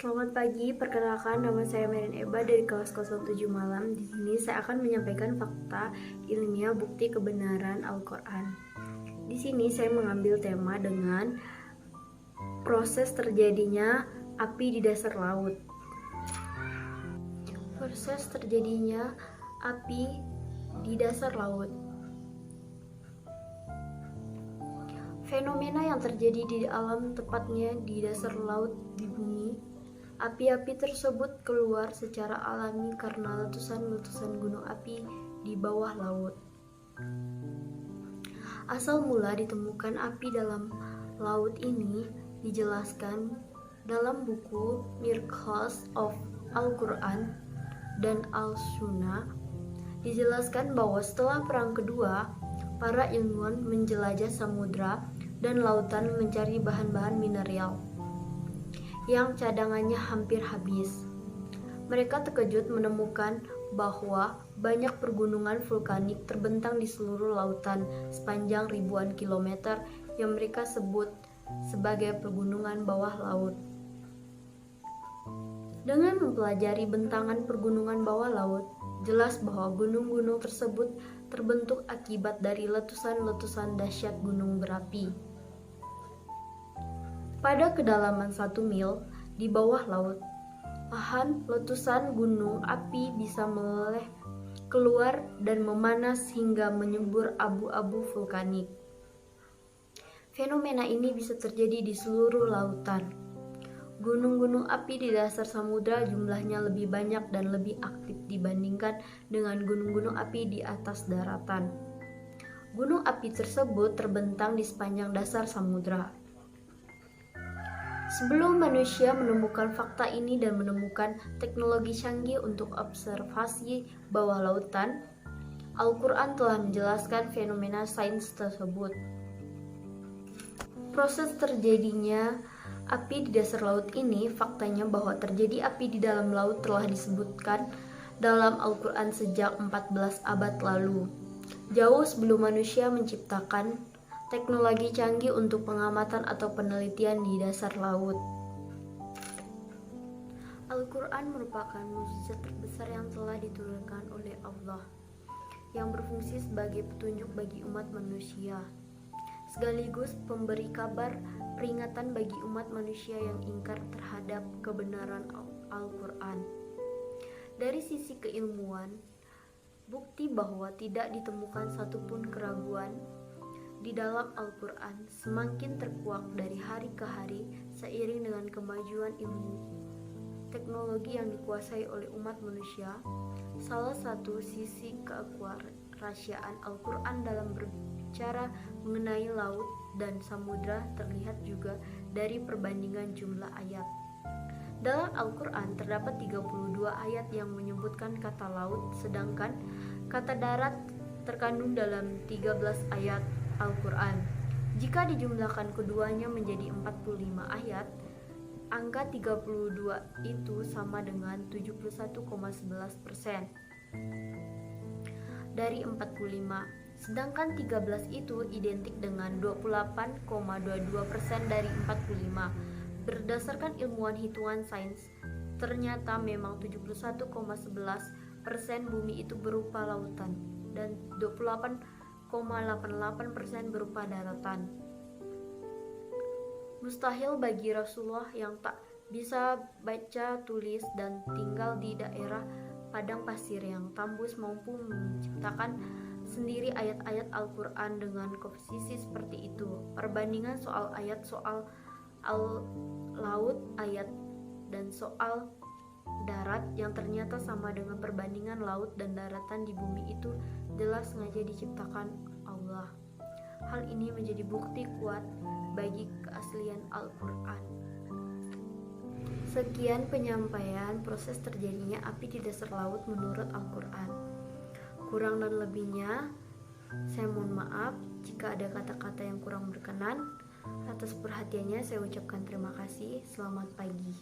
Selamat pagi, perkenalkan nama saya Merin Eba dari kelas 07 Malam. Di sini saya akan menyampaikan fakta ilmiah bukti kebenaran Al-Quran. Di sini saya mengambil tema dengan proses terjadinya api di dasar laut. Proses terjadinya api di dasar laut. Fenomena yang terjadi di alam, tepatnya di dasar laut di bumi. Api-api tersebut keluar secara alami karena letusan-letusan gunung api di bawah laut. Asal mula ditemukan api dalam laut ini dijelaskan dalam buku Miracles of Al-Quran dan Al-Sunnah. Dijelaskan bahwa setelah Perang Kedua, para ilmuwan menjelajah samudra dan lautan mencari bahan-bahan mineral yang cadangannya hampir habis. Mereka terkejut menemukan bahwa banyak pergunungan vulkanik terbentang di seluruh lautan sepanjang ribuan kilometer yang mereka sebut sebagai pegunungan bawah laut. Dengan mempelajari bentangan pergunungan bawah laut, jelas bahwa gunung-gunung tersebut terbentuk akibat dari letusan-letusan dahsyat gunung berapi. Pada kedalaman 1 mil di bawah laut, lahan letusan gunung api bisa meleleh keluar dan memanas hingga menyembur abu-abu vulkanik. Fenomena ini bisa terjadi di seluruh lautan. Gunung-gunung api di dasar samudra jumlahnya lebih banyak dan lebih aktif dibandingkan dengan gunung-gunung api di atas daratan. Gunung api tersebut terbentang di sepanjang dasar samudra. Sebelum manusia menemukan fakta ini dan menemukan teknologi canggih untuk observasi bawah lautan, Al-Quran telah menjelaskan fenomena sains tersebut. Proses terjadinya api di dasar laut ini, faktanya bahwa terjadi api di dalam laut telah disebutkan dalam Al-Quran sejak 14 abad lalu, jauh sebelum manusia menciptakan teknologi canggih untuk pengamatan atau penelitian di dasar laut. Al-Quran merupakan mukjizat terbesar yang telah diturunkan oleh Allah, yang berfungsi sebagai petunjuk bagi umat manusia, sekaligus pemberi kabar peringatan bagi umat manusia yang ingkar terhadap kebenaran Al-Quran. Dari sisi keilmuan, bukti bahwa tidak ditemukan satupun keraguan di dalam Al-Quran semakin terkuak dari hari ke hari seiring dengan kemajuan ilmu teknologi yang dikuasai oleh umat manusia. Salah satu sisi keakurasian Al-Quran dalam berbicara mengenai laut dan samudra terlihat juga dari perbandingan jumlah ayat. Dalam Al-Quran terdapat 32 ayat yang menyebutkan kata laut, sedangkan kata darat terkandung dalam 13 ayat Al-Quran. Jika dijumlahkan keduanya menjadi 45 ayat, angka 32 itu sama dengan 71,11% dari 45, sedangkan 13 itu identik dengan 28,22% dari 45. Berdasarkan ilmuwan hitungan sains, ternyata memang 71,11% bumi itu berupa lautan dan 88,88% berupa daratan. Mustahil bagi Rasulullah yang tak bisa baca tulis dan tinggal di daerah padang pasir yang tandus mampu menciptakan sendiri ayat-ayat Al-Quran dengan komposisi seperti itu. Perbandingan soal ayat, soal laut ayat, dan soal darat yang ternyata sama dengan perbandingan laut dan daratan di bumi itu jelas sengaja diciptakan Allah. Hal ini menjadi bukti kuat bagi keaslian Al-Quran. Sekian penyampaian proses terjadinya api di dasar laut menurut Al-Quran. Kurang dan lebihnya, saya mohon maaf jika ada kata-kata yang kurang berkenan. Atas perhatiannya saya ucapkan terima kasih. Selamat pagi.